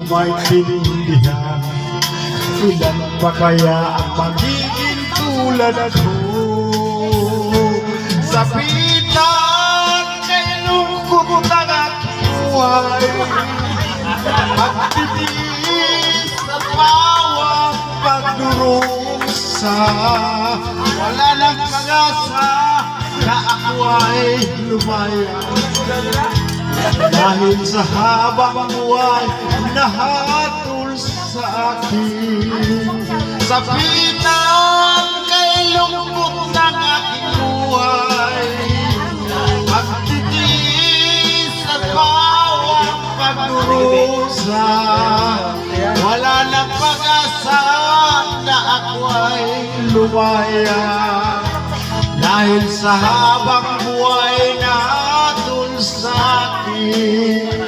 maintindihan. Ilan pa kaya ang magiging tulad ko? Sabitan kay lungkot ng aking buhay, pagtitiis at bawang pagdurusa. Wala nang pag-asa na ako ay lumaya, dahil sa habang buhay nahatol sa akin. Sabitan kay lungkot ng aking buhay, pagtitiis at bawang pagdurusa. Wala nang pag-asa na ako ay lumaya, dahil sa habang buhay na hatol sa akin.